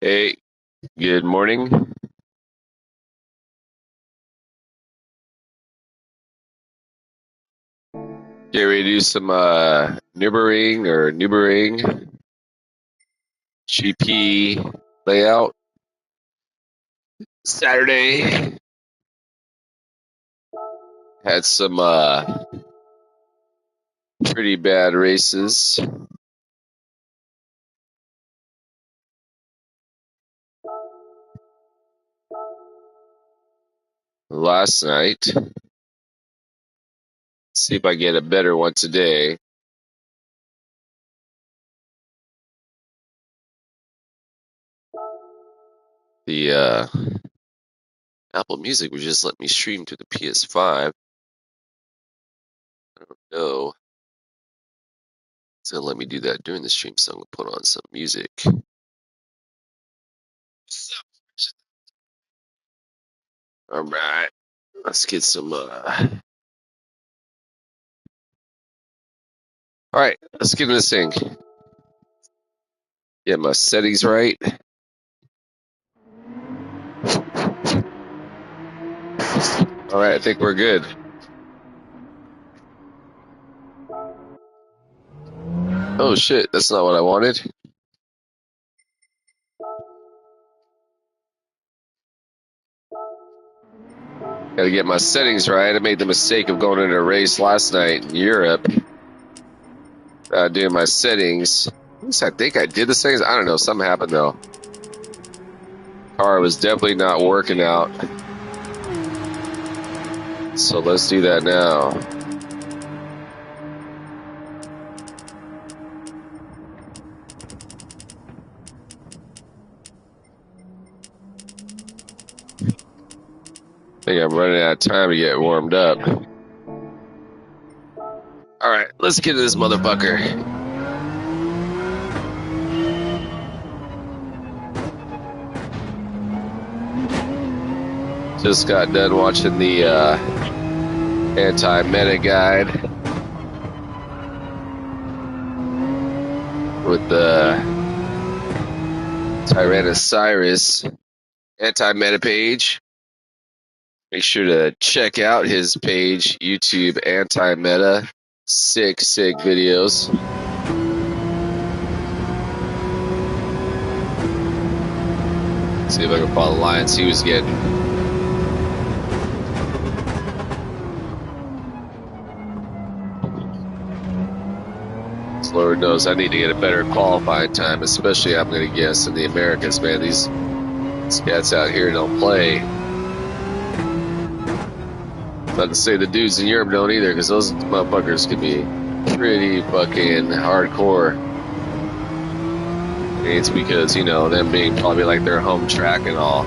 Hey, good morning. Get ready to do some Nerbering GP layout Saturday. Had some pretty bad races last night. See if I get a better one today. The Apple Music would just let me stream to the PS5. No, it's gonna let me do that during the stream, so I'm gonna put on some music. All right, let's get some. All right, let's get into this thing. Get my settings right. All right, I think we're good. Oh shit, that's not what I wanted. Gotta get my settings right. I made the mistake of going into a race last night in Europe. Doing my settings. At least I think I did the settings. I don't know. Something happened though. Car was definitely not working out. So let's do that now. I think I'm running out of time to get warmed up. All right, let's get to this motherfucker. Just got done watching the anti-meta guide with the Tyrannosaurus anti-meta page. Make sure to check out his page, YouTube Anti-Meta. Sick videos. See if I can follow the lines he was getting. Lord knows I need to get a better qualifying time, especially I'm going to guess in the Americas, man. These cats out here don't play. Not to say the dudes in Europe don't either, because those motherfuckers can be pretty fucking hardcore. And it's because, you know, them being probably like their home track and all.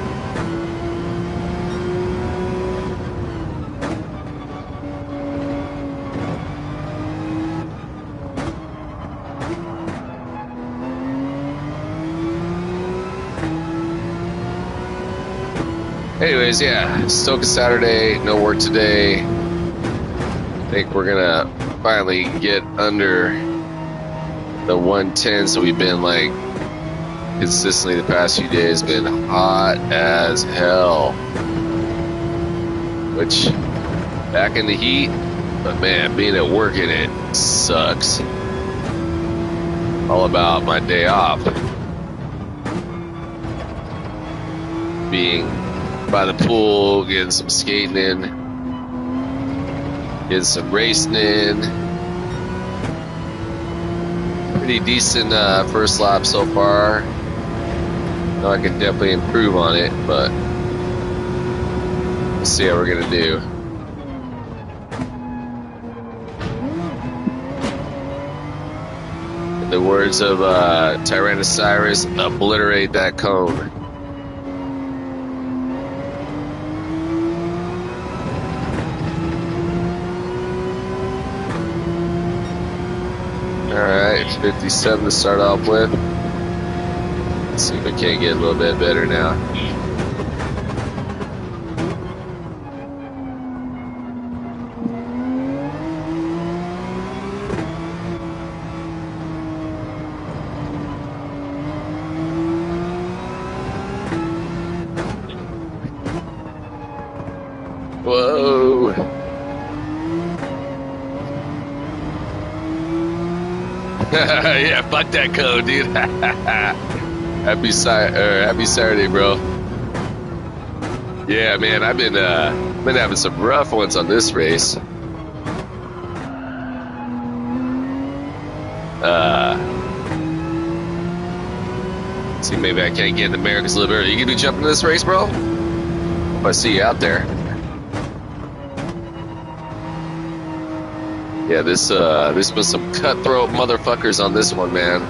Anyways, yeah, Stoke Saturday, no work today. I think we're gonna finally get under the 110s that we've been like consistently the past few days. Been hot as hell, which back in the heat, but man, being at work in it sucks. All about my day off being by the pool, getting some skating in, getting some racing in. Pretty decent first lap so far. Know I can definitely improve on it, but we'll see how we're gonna do. In the words of Tyrannosaurus, obliterate that cone. Alright, 57 to start off with. Let's see if I can't get a little bit better now. Yeah, fuck that code, dude. Happy Saturday, bro. Yeah, man, I've been having some rough ones on this race. See, maybe I can't get in America's a little bit early. You gonna be jumping in this race, bro? If I see you out there. Yeah, there's been some cutthroat motherfuckers on this one, man.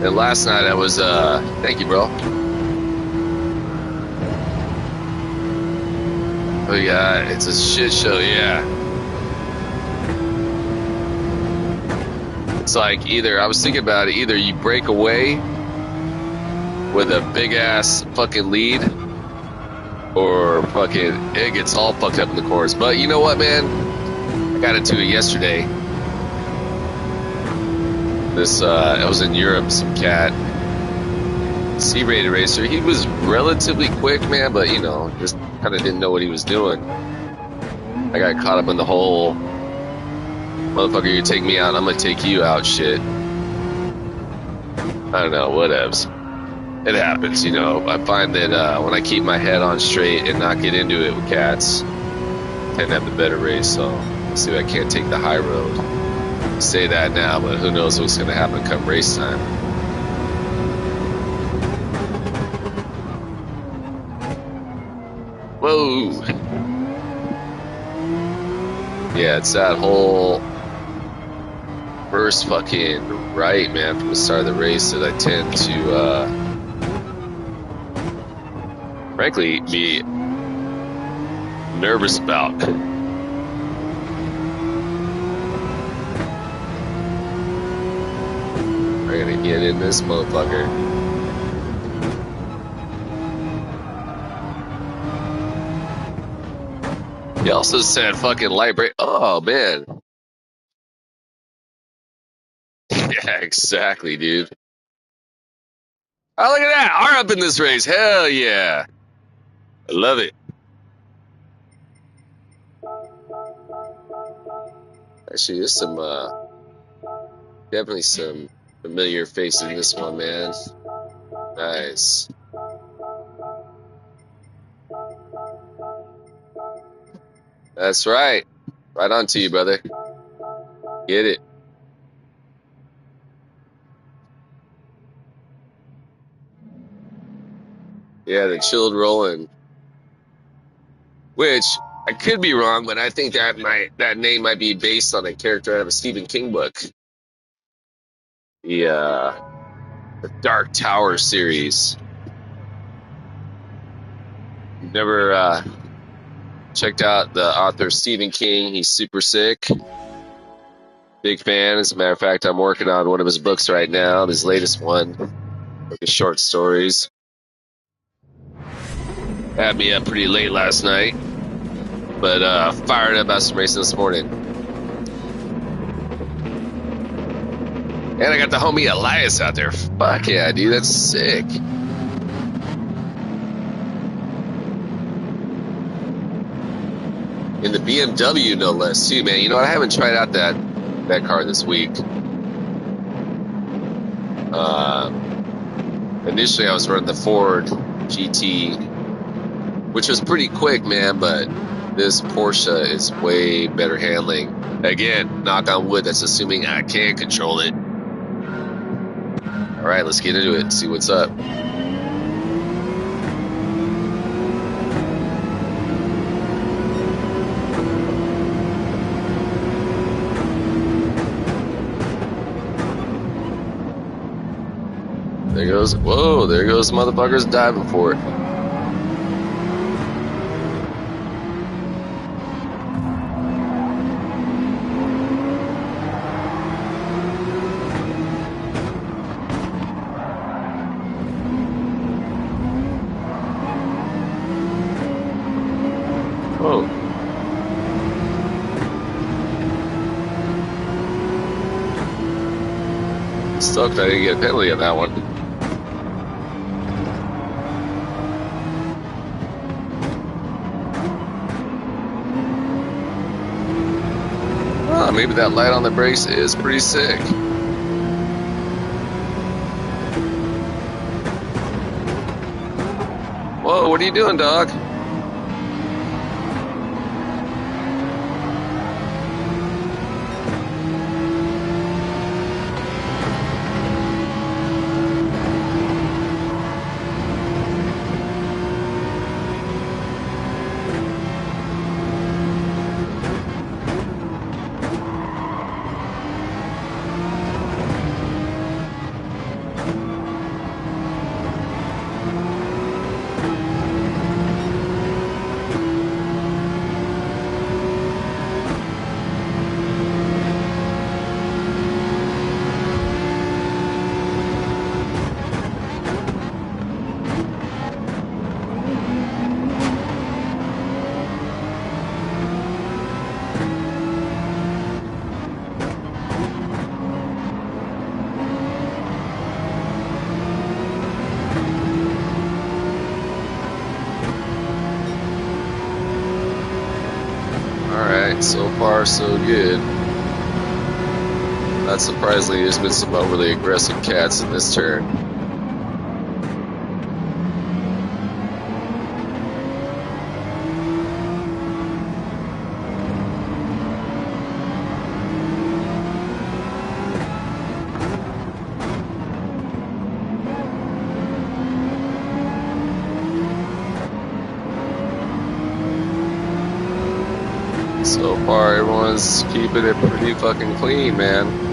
And last night I was thank you, bro. Oh yeah, it's a shit show, yeah. It's like I was thinking about it, either you break away with a big ass fucking lead, or fucking it gets all fucked up in the course. But you know what, man? I got into it yesterday. I was in Europe, some cat, C-rated racer. He was relatively quick, man, but you know, just kind of didn't know what he was doing. I got caught up in the whole motherfucker, you take me out, I'm gonna take you out shit. I don't know, whatevs. It happens, you know. I find that when I keep my head on straight and not get into it with cats, I tend to have the better race, so see if I can't take the high road. I say that now, but who knows what's going to happen come race time. Whoa. Yeah, it's that whole first fucking right, man, from the start of the race that I tend to, frankly, be nervous about. I gotta get in this motherfucker. He also said fucking light break. Oh, man. Yeah, exactly, dude. Oh, look at that. R up in this race. Hell yeah. I love it. Actually, there's some, definitely some familiar faces in this one, man. Nice. That's right. Right on to you, brother. Get it. Yeah, the chilled rolling. Which, I could be wrong, but I think that name might be based on a character out of a Stephen King book. The Dark Tower series. You've never checked out the author Stephen King? He's super sick. Big fan. As a matter of fact, I'm working on one of his books right now, his latest one, like his short stories. Had me up pretty late last night, but fired up about some racing this morning. And I got the homie Elias out there. Fuck yeah, dude, that's sick. In the BMW, no less, too, man. You know what? I haven't tried out that car this week. Initially, I was running the Ford GT, which was pretty quick, man, but this Porsche is way better handling. Again, knock on wood, that's assuming I can control it. All right, let's get into it and see what's up. There goes, whoa, there goes motherfuckers diving for it. Whoa. Stoked I didn't get a penalty on that one. Oh, maybe that light on the brakes is pretty sick. Yo, what are you doing, dog? So far, so good. Not surprisingly, there's been some overly aggressive cats in this turn. So far, everyone's keeping it pretty fucking clean, man.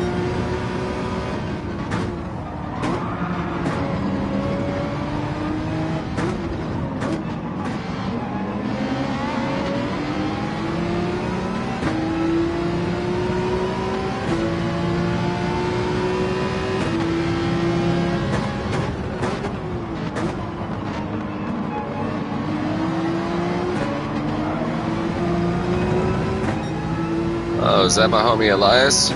Oh, is that my homie Elias?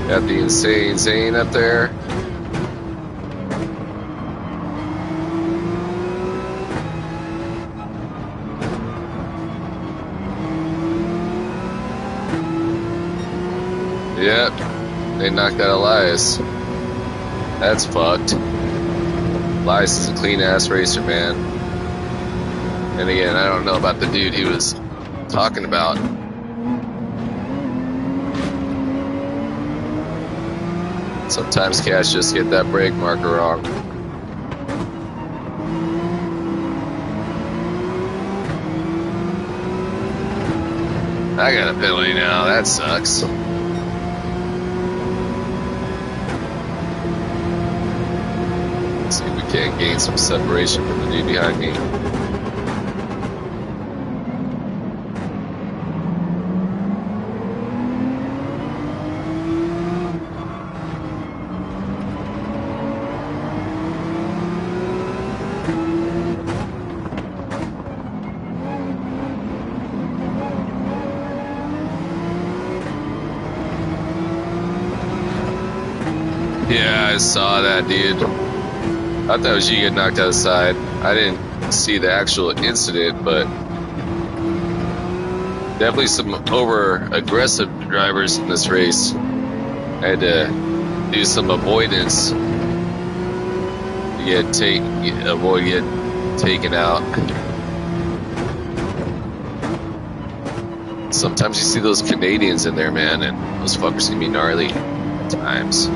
Got the insane Zane up there. Yep, they knocked out Elias. That's fucked. Elias is a clean ass racer, man. And again, I don't know about the dude he was talking about. Sometimes cats just get that brake marker wrong. I got a penalty now, that sucks. Can't gain some separation from the dude behind me. Yeah, I saw that, dude. I thought it was you getting knocked out of the side. I didn't see the actual incident, but definitely some over-aggressive drivers in this race. I had to do some avoidance to avoid getting taken out. Sometimes you see those Canadians in there, man, and those fuckers can be gnarly at times.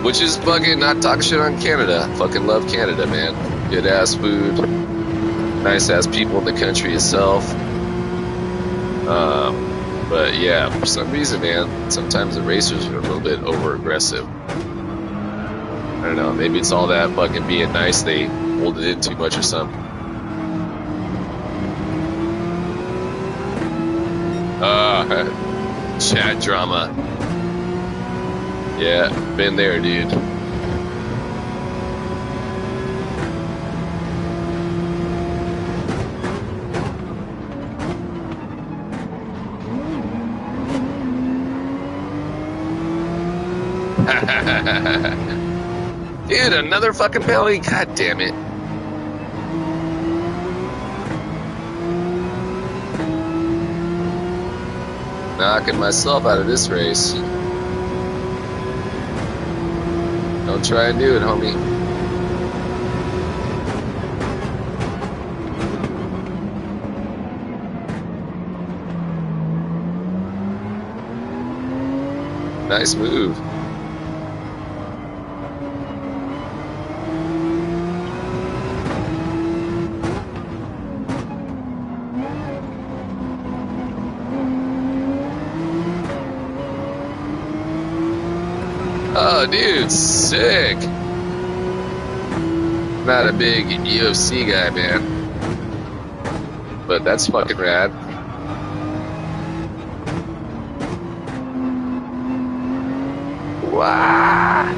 Which is fucking not talking shit on Canada. Fucking love Canada, man. Good ass food. Nice ass people in the country itself. But yeah, for some reason, man, sometimes the racers are a little bit over aggressive. I don't know, maybe it's all that fucking being nice, they hold it in too much or something. Chat drama. Yeah, been there, dude. Dude, another fucking penalty? God damn it. Knocking myself out of this race. Try and do it, homie. Nice move. Oh, dude, sick. Not a big UFC guy, man. But that's fucking rad. Wow.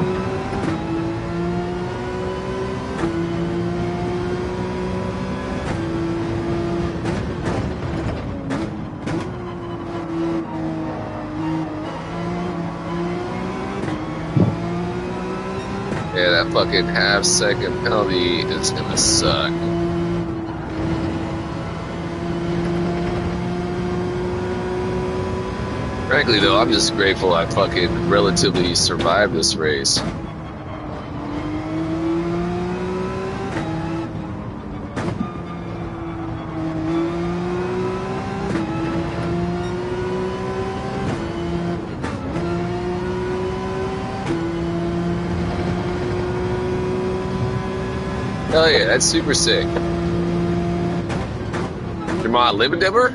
Yeah, that fucking half-second penalty is gonna suck. Frankly, though, I'm just grateful I fucking relatively survived this race. Hell yeah, that's super sick. Your mom live in Denver?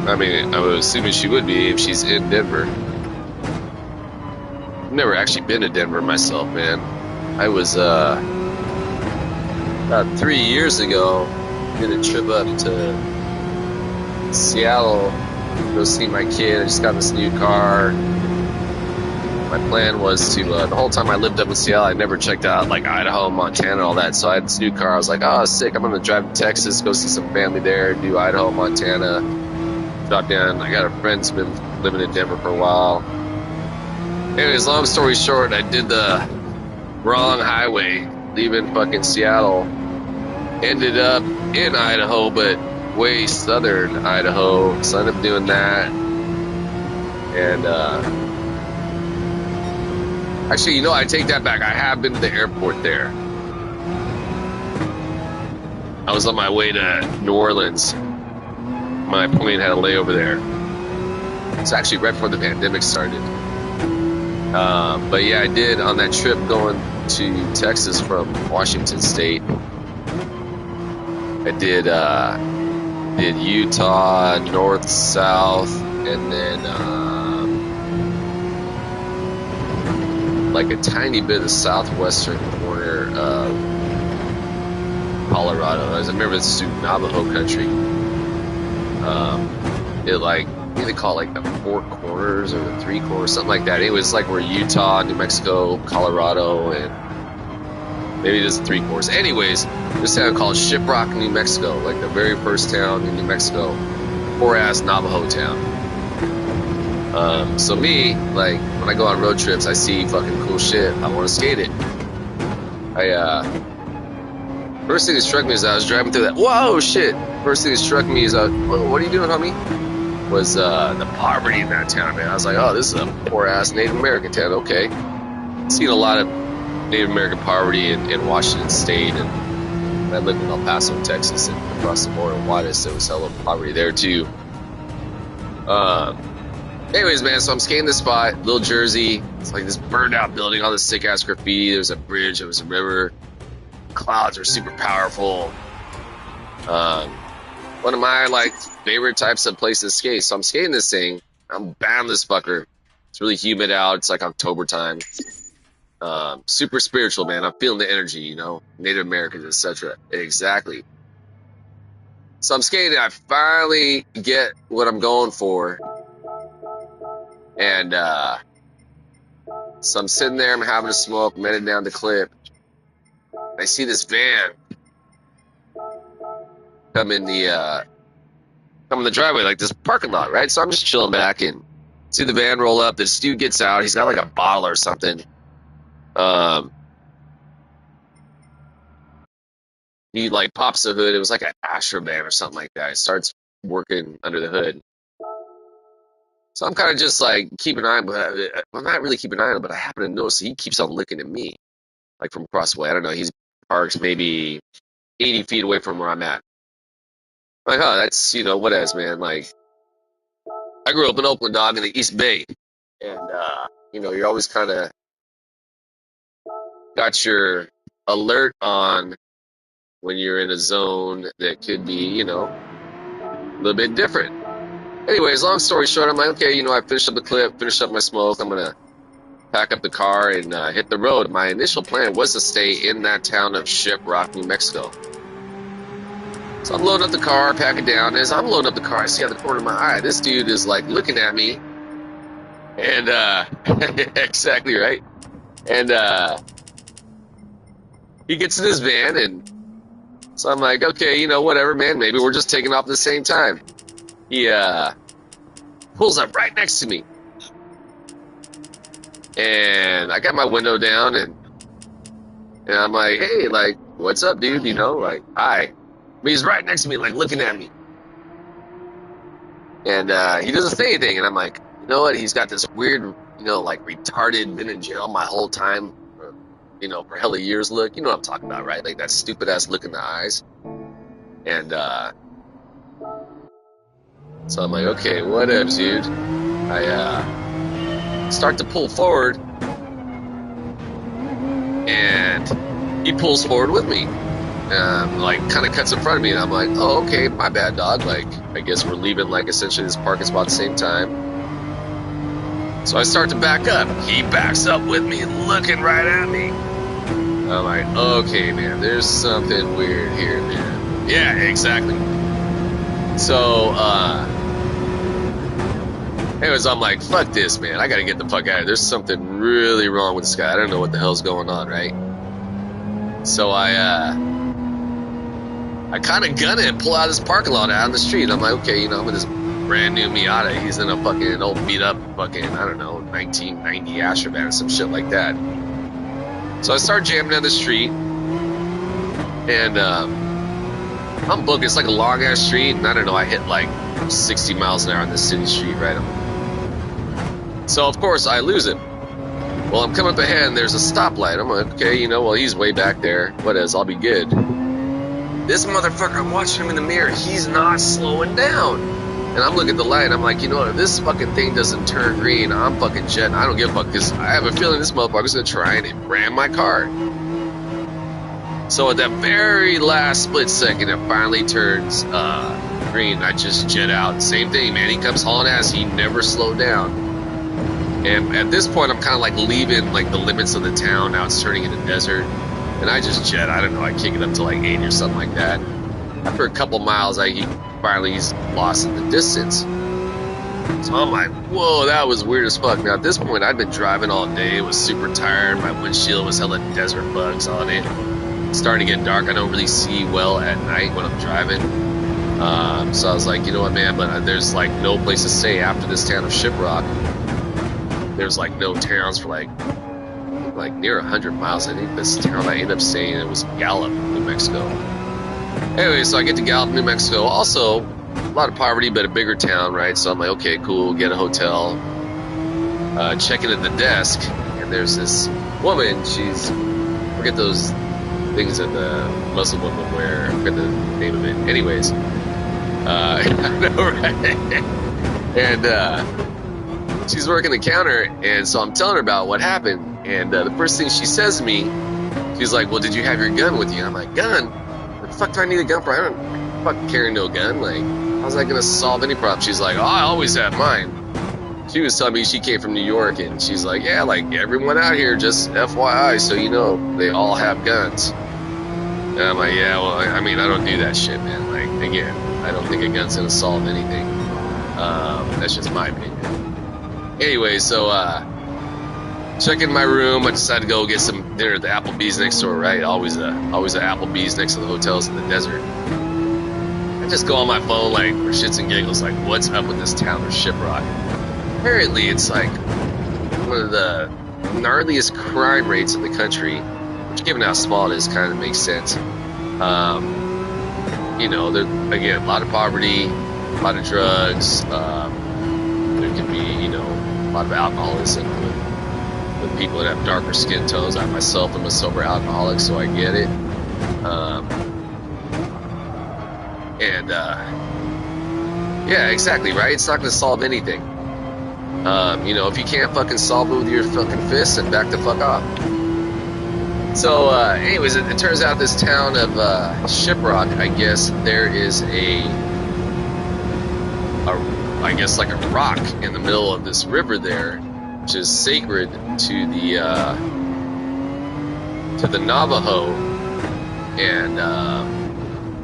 I mean, I was assuming she would be if she's in Denver. I've never actually been to Denver myself, man. I was, about 3 years ago, did a trip up to Seattle to go see my kid. I just got this new car. My plan was to, the whole time I lived up in Seattle, I never checked out like Idaho, Montana, all that. So I had this new car. I was like, oh, sick. I'm going to drive to Texas, go see some family there, do Idaho, Montana, drop down. I got a friend who's been living in Denver for a while. Anyways, long story short, I did the wrong highway, leaving fucking Seattle. Ended up in Idaho, but way southern Idaho. So I ended up doing that. And, actually, you know, I take that back. I have been to the airport there. I was on my way to New Orleans. My plane had a layover there. It's actually right before the pandemic started. But yeah, I did on that trip going to Texas from Washington State. I did Utah, north, south, and then like a tiny bit of the southwestern corner of Colorado. I remember it's through Navajo country. It like, I think they call it like the Four Corners or the Three Corners, something like that. It was like where Utah, New Mexico, Colorado, and maybe it is the Three Corners. Anyways, this town called Shiprock, New Mexico, like the very first town in New Mexico, poor-ass Navajo town. So me, like, when I go on road trips, I see fucking cool shit. I want to skate it. First thing that struck me as I was driving through that, whoa, shit. First thing that struck me is, what are you doing, homie? Was, the poverty in that town, man. I was like, oh, this is a poor-ass Native American town. Okay. Seen a lot of Native American poverty in Washington State, and I lived in El Paso, Texas, and across the border in Juarez, there was hella poverty there, too. Anyways, man, so I'm skating this spot, Little Jersey. It's like this burned out building, all this sick ass graffiti. There was a bridge, there was a river. Clouds are super powerful. One of my like favorite types of places to skate. So I'm skating this thing. I'm bound this fucker. It's really humid out. It's like October time. Super spiritual, man. I'm feeling the energy, you know, Native Americans, etc. Exactly. So I'm skating. I finally get what I'm going for. And so I'm sitting there, I'm having a smoke, I'm headed down the clip. I see this van come in the driveway, like this parking lot, right? So I'm just chilling back and see the van roll up. This dude gets out, he's got like a bottle or something. He like pops the hood. It was like an Astro van or something like that. He starts working under the hood. So I'm kind of just like keeping an eye, but I'm not really keeping an eye on him. But I happen to notice he keeps on looking at me, like from across the way. I don't know. He's parked maybe 80 feet away from where I'm at. I'm like, oh, that's what else, man. Like, I grew up in Oakland, dog, in the East Bay, and you're always kind of got your alert on when you're in a zone that could be, a little bit different. Anyways, long story short, I'm like, okay, I finished up the clip, finished up my smoke. I'm gonna pack up the car and hit the road. My initial plan was to stay in that town of Shiprock, New Mexico. So I'm loading up the car, pack it down. As I'm loading up the car, I see out the corner of my eye, this dude is like looking at me, and exactly right. And he gets in his van, and so I'm like, okay, whatever, man. Maybe we're just taking off at the same time. He pulls up right next to me, and I got my window down, and I'm like, hey, like, what's up, dude? Like, hi. But he's right next to me, like, looking at me. And he doesn't say anything, and I'm like, you know what? He's got this weird, like, retarded, been in jail my whole time, for hella years look. You know what I'm talking about, right? Like, that stupid-ass look in the eyes. And so I'm like, okay, what up, dude? I start to pull forward, and he pulls forward with me. Like, kind of cuts in front of me, and I'm like, oh, okay, my bad, dog. Like, I guess we're leaving, like, essentially this parking spot at the same time. So I start to back up. He backs up with me, looking right at me. I'm like, okay, man, there's something weird here, man. Yeah, exactly. So, anyways, I'm like, fuck this, man. I gotta get the fuck out of here. There's something really wrong with this guy. I don't know what the hell's going on, right? So I kind of gun it and pull out of this parking lot out on the street. I'm like, okay, I'm in this brand new Miata. He's in a fucking old beat up fucking, I don't know, 1990 Astrovan or some shit like that. So I start jamming down the street, and I'm booked. It's like a long ass street, and I don't know, I hit like 60 miles an hour on this city street, right? So of course I lose it. Well, I'm coming up ahead, and there's a stoplight. I'm like, okay, well, he's way back there. What is? I'll be good. This motherfucker, I'm watching him in the mirror. He's not slowing down. And I'm looking at the light, and I'm like, if this fucking thing doesn't turn green, I'm fucking jetting. I don't give a fuck, because I have a feeling this motherfucker's going to try and ram my car. So at that very last split second, it finally turns green. I just jet out. Same thing, man. He comes hauling ass. He never slowed down. And at this point, I'm kind of like leaving like the limits of the town. Now it's turning into desert. And I just jet. I don't know. I kick it up to like 80 or something like that. After a couple miles, he's lost in the distance. So I'm like, whoa, that was weird as fuck. Now at this point, I'd been driving all day. It was super tired. My windshield was hella desert bugs on it. It's starting to get dark. I don't really see well at night when I'm driving. So I was like, you know what, man? But there's like no place to stay after this town of Shiprock. There's like no towns for like near 100 miles. I think this town I ended up staying in was Gallup, New Mexico. Anyway, so I get to Gallup, New Mexico. Also, a lot of poverty, but a bigger town, right? So I'm like, okay, cool, get a hotel. Check in at the desk, and there's this woman. Forget those things that the Muslim women wear. I forget the name of it. Anyways, I know, right? And she's working the counter, and so I'm telling her about what happened. And the first thing she says to me, she's like, well, did you have your gun with you? And I'm like, gun? What the fuck do I need a gun for? I don't fucking carry no gun. Like, how's that going to solve any problem? She's like, oh, I always have mine. She was telling me she came from New York, and she's like, yeah, like everyone out here, just FYI, so you know, they all have guns. And I'm like, yeah, well, I mean, I don't do that shit, man. Like, again, I don't think a gun's going to solve anything. That's just my opinion. Anyway, so check in my room. I decided to go get some dinner at the Applebee's next door, right? Always a Applebee's next to the hotels in the desert. I just go on my phone like for shits and giggles, like what's up with this town of Shiprock? Apparently, it's like one of the gnarliest crime rates in the country, which given how small it is, kind of makes sense. There's again a lot of poverty, a lot of drugs. There's there can be, you know, a lot of alcoholism with people that have darker skin tones. I myself am a sober alcoholic, so I get it. Yeah, exactly, right? It's not going to solve anything. You know, if you can't fucking solve it with your fucking fists, then back the fuck off. So, anyways, it turns out this town of Shiprock, I guess, there is I guess like a rock in the middle of this river there, which is sacred to the Navajo, and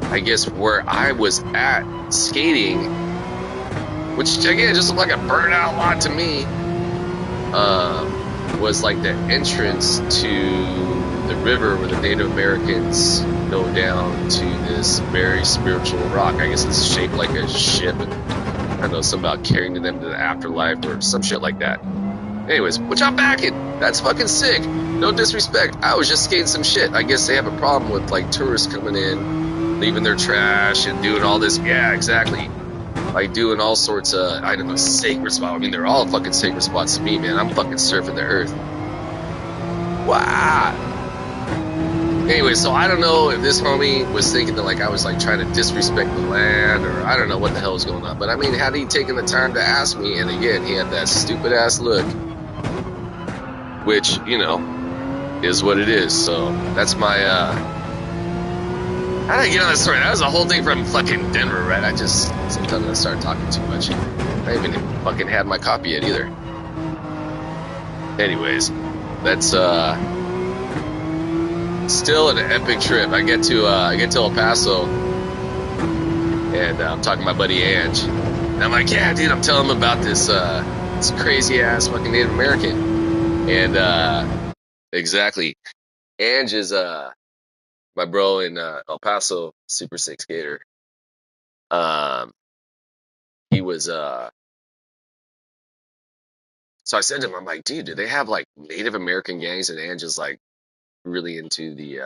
I guess where I was at skating, which again just looked like a burnout lot to me, was like the entrance to the river where the Native Americans go down to this very spiritual rock. I guess it's shaped like a ship. I don't know, something about carrying them to the afterlife or some shit like that. Anyways, which I'm backing. That's fucking sick. No disrespect. I was just skating some shit. I guess they have a problem with like tourists coming in, leaving their trash and doing all this. Yeah, exactly. Like doing all sorts of, I don't know, sacred spots. I mean, they're all fucking sacred spots to me, man. I'm fucking surfing the earth. Wow. Anyway, so I don't know if this homie was thinking that like I was like trying to disrespect the land, or I don't know what the hell was going on. But I mean, had he taken the time to ask me, and again, he had that stupid ass look, which, you know, is what it is. So that's my, how did I get on that story? That was a whole thing from fucking Denver, right? Sometimes I start talking too much. I haven't even fucking had my coffee yet either. Anyways, that's, still an epic trip. I get to El Paso, and I'm talking to my buddy Ange, and I'm like, yeah, dude, I'm telling him about this crazy ass fucking Native American, and exactly, Ange is my bro in El Paso, super sick skater. He was so I said to him, I'm like, dude, do they have like Native American gangs? And Ange is like really into the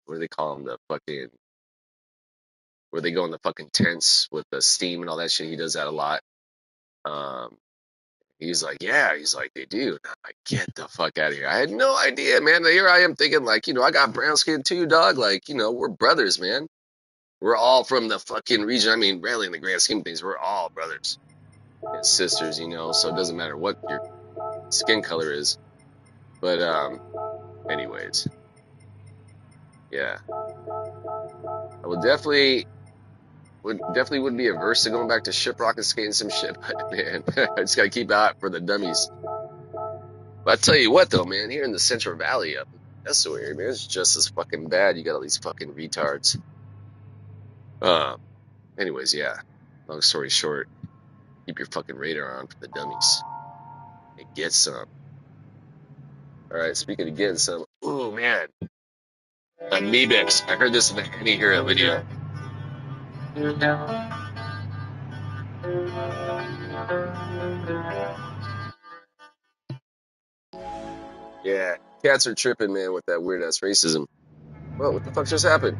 what do they call them, the fucking, where they go in the fucking tents with the steam and all that shit. He does that a lot. He's like, yeah, he's like, they do. And I'm like, get the fuck out of here. I had no idea, man. Here I am thinking like, you know, I got brown skin too, dog. Like, you know, we're brothers, man. We're all from the fucking region. I mean, really, in the grand scheme of things, we're all brothers and sisters, you know, so it doesn't matter what your skin color is. But anyways, yeah, I would definitely wouldn't be averse to going back to Shiprock and skating some shit, but man, I just gotta keep out for the dummies. But I tell you what though, man, here in the Central Valley up that's so weird, man. It's just as fucking bad. You got all these fucking retards. Anyways, yeah. Long story short, keep your fucking radar on for the dummies. And get some. Alright, speaking of getting some, ooh man. Amoebics. I heard this in the Annie Hero video. Yeah, cats are tripping, man, with that weird ass racism. Well, what the fuck just happened?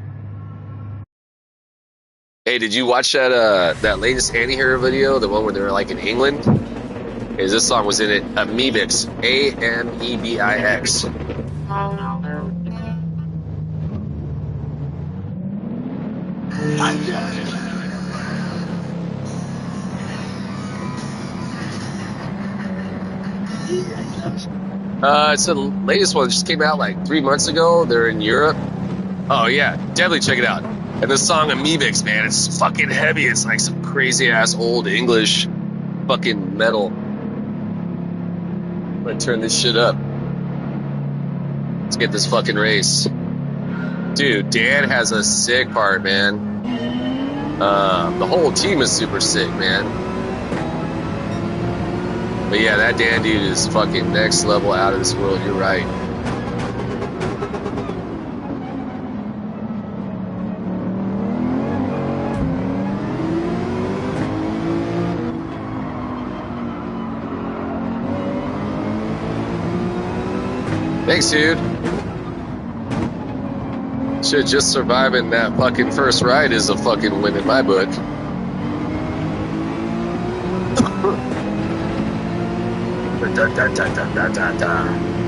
Hey, did you watch that latest Anti-Hero video, the one where they're like in England? Hey, this song was in it. Amoebics, Amebix. It's the latest one. It just came out like 3 months ago. They're in Europe. Oh yeah, definitely check it out. And the song Amoebics, man, it's fucking heavy. It's like some crazy ass old English fucking metal. I'm gonna turn this shit up. Let's get this fucking race. Dude, Dan has a sick part, man. The whole team is super sick, man. But yeah, that Dan dude is fucking next level out of this world. You're right. Thanks, dude. Shit, just surviving that fucking first ride is a fucking win in my book. da, da, da, da, da, da, da.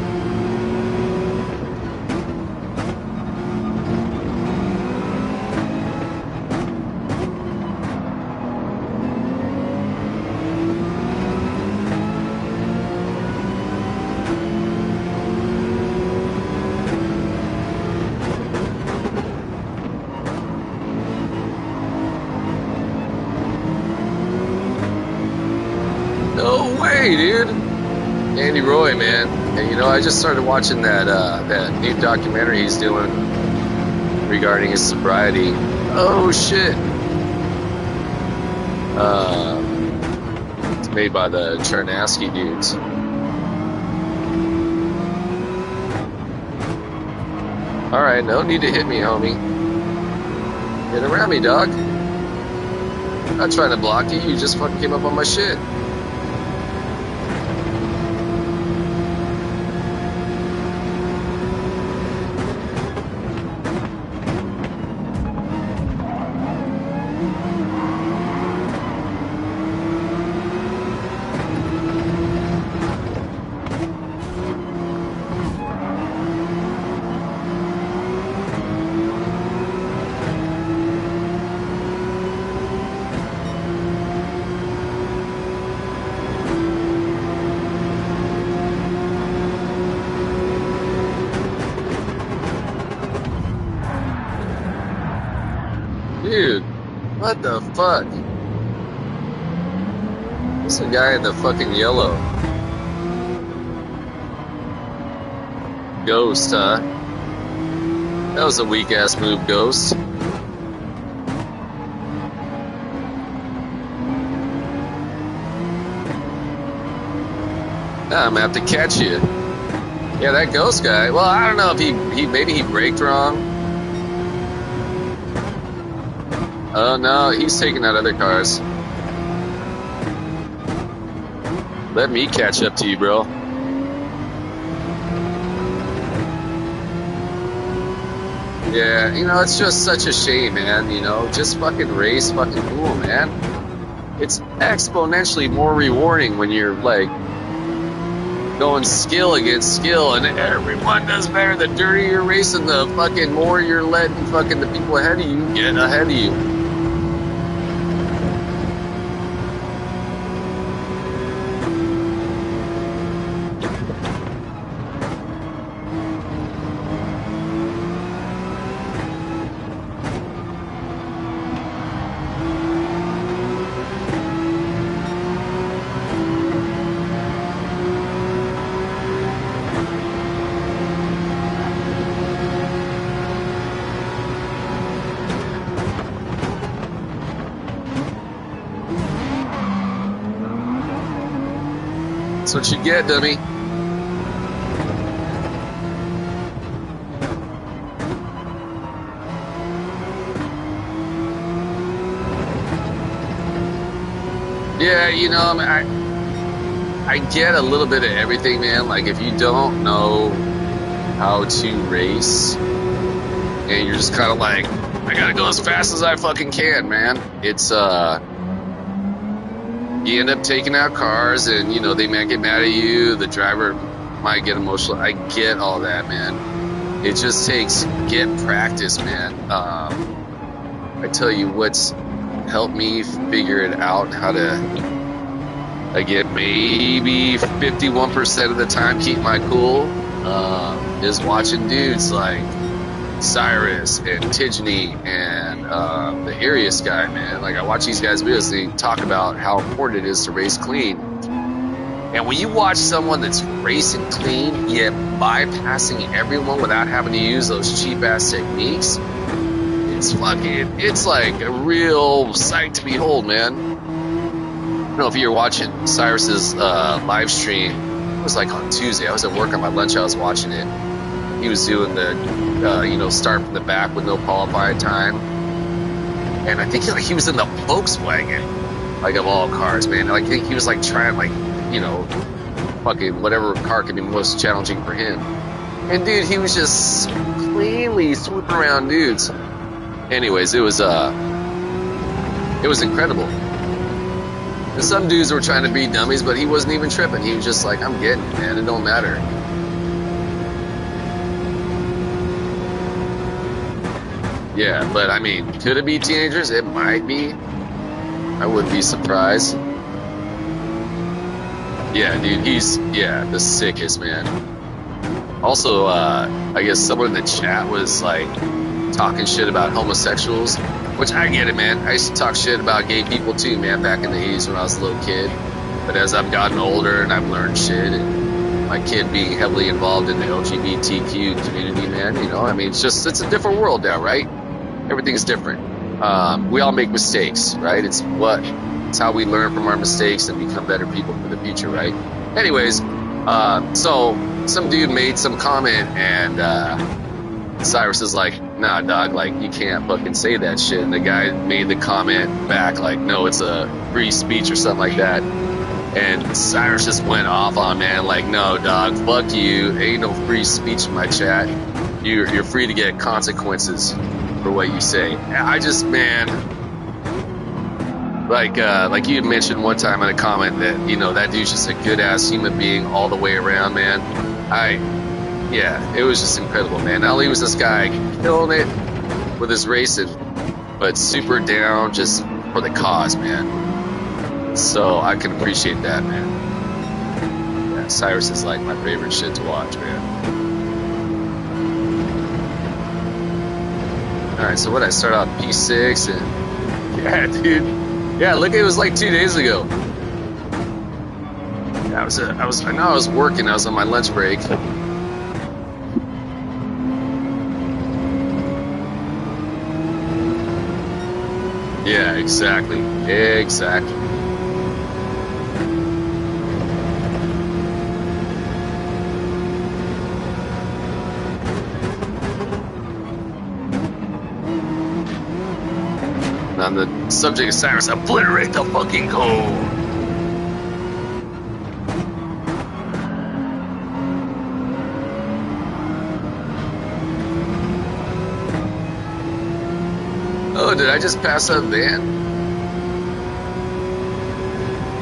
No way, dude. Andy Roy, man. And you know, I just started watching that new documentary he's doing regarding his sobriety. Oh shit. It's made by the Chernaski dudes. Alright, no need to hit me, homie. Get around me, dog. I'm not trying to block you, you just fucking came up on my shit. Dude, what the fuck? What's the guy in the fucking yellow? Ghost, huh? That was a weak ass move, Ghost. I'm gonna have to catch you. Yeah, that Ghost guy. Well, I don't know if he maybe he braked wrong. Oh no, he's taking out other cars. Let me catch up to you, bro. Yeah, you know, it's just such a shame, man. You know, just fucking race, fucking cool, man. It's exponentially more rewarding when you're like going skill against skill, and everyone does better. The dirtier you're racing, the fucking more you're letting fucking the people ahead of you get ahead of you. That's what you get, dummy. Yeah, you know, I get a little bit of everything, man. Like, if you don't know how to race, and you're just kind of like, I gotta go as fast as I fucking can, man. It's, you end up taking out cars, and you know they might get mad at you. The driver might get emotional. I get all that, man. It just takes get practice, man. I tell you what's helped me figure it out how to, again, maybe 51% of the time keep my cool, is watching dudes like Cyrus and Tijani and the Arius guy, man. Like, I watch these guys' videos, they talk about how important it is to race clean. And when you watch someone that's racing clean, yet bypassing everyone without having to use those cheap-ass techniques, it's like a real sight to behold, man. I don't know if you were watching Cyrus's live stream. It was like on Tuesday. I was at work on my lunch, I was watching it. He was doing the, start from the back with no qualifying time. And I think he was in the Volkswagen, like, of all cars, man. Like, I think he was, like, trying, like, fucking whatever car could be most challenging for him. And, dude, he was just cleanly swooping around dudes. Anyways, it was incredible. And some dudes were trying to be dummies, but he wasn't even tripping. He was just like, I'm getting it, man. It don't matter. Yeah, but I mean, could it be teenagers? It might be. I wouldn't be surprised. Yeah, dude, he's, the sickest, man. Also, I guess someone in the chat was like talking shit about homosexuals, which I get it, man. I used to talk shit about gay people too, man, back in the 80s when I was a little kid. But as I've gotten older and I've learned shit, and my kid being heavily involved in the LGBTQ community, man, you know, I mean, it's a different world now, right? Everything's different. We all make mistakes, right? It's how we learn from our mistakes and become better people for the future, right? Anyways, so some dude made some comment, and Cyrus is like, nah, dog, like, you can't fucking say that shit. And the guy made the comment back, like, no, it's a free speech or something like that. And Cyrus just went off on, man, like, no, dog, fuck you. Ain't no free speech in my chat. You're free to get consequences for what you say. I just, man, like you had mentioned one time in a comment that, you know, that dude's just a good ass human being all the way around, man. It was just incredible, man. Not only was this guy killing it with his racing, but super down just for the cause, man. So I can appreciate that, man. Yeah, Cyrus is like my favorite shit to watch, man. Alright, so what, I start off P6 and yeah, dude. Yeah, look, it was like 2 days ago. Yeah, I know I was working, I was on my lunch break. Yeah, exactly. Exactly. On the subject of Cyrus, obliterate the fucking code. Oh, did I just pass a van?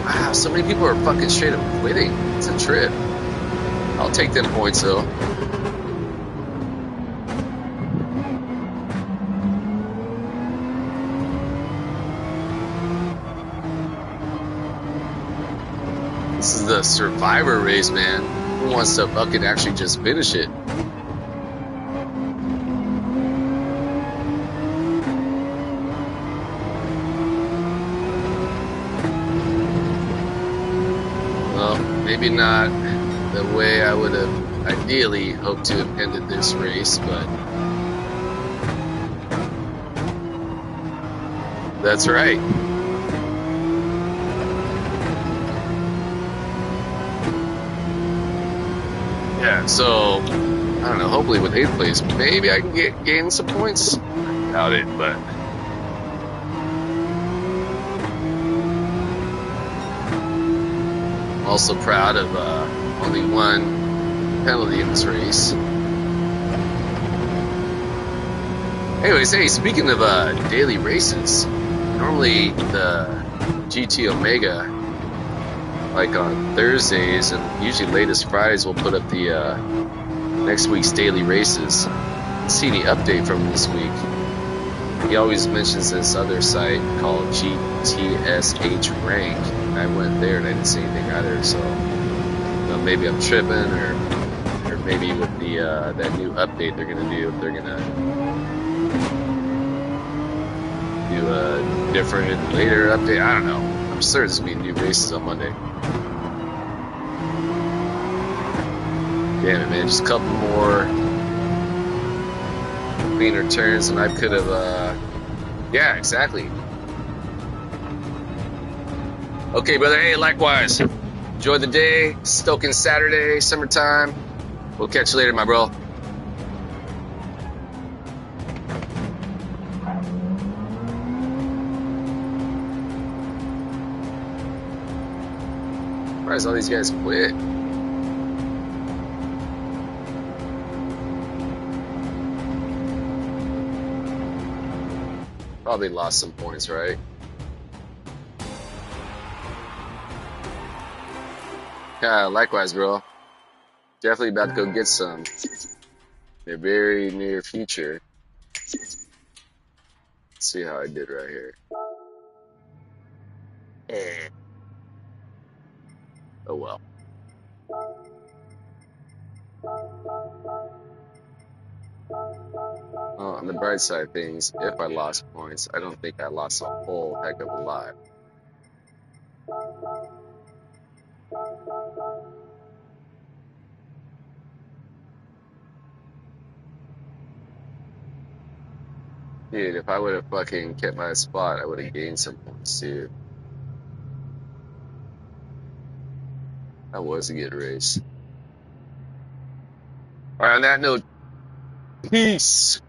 Wow, so many people are fucking straight up quitting. It's a trip. I'll take them points though. This is the survivor race, man. Who wants to fucking actually just finish it? Well, maybe not the way I would have ideally hoped to have ended this race, but that's right. Yeah, so I don't know, hopefully with 8th place, maybe I can gain some points. I doubt it, but I'm also proud of only one penalty in this race. Anyways, hey, speaking of daily races, normally the GT Omega, like on Thursdays and usually latest Fridays, we'll put up the next week's daily races. See any update from this week? He always mentions this other site called GTSH Rank. I went there and I didn't see anything either, so you know, maybe I'm tripping, or maybe with the that new update they're gonna do, if they're gonna do a different later update. I don't know. I'm sure there's gonna be new races on Monday. Damn it, man! Just a couple more cleaner turns, and I could have. Yeah, exactly. Okay, brother. Hey, likewise. Enjoy the day. Stoking Saturday, summertime. We'll catch you later, my bro. Why does all these guys quit? Probably lost some points, right? Likewise, bro. Definitely about to go get some in the very near future. Let's see how I did right here. Eh. Oh well. On the bright side of things, if I lost points, I don't think I lost a whole heck of a lot. Dude, if I would have fucking kept my spot, I would have gained some points too. That was a good race. Alright, on that note, peace.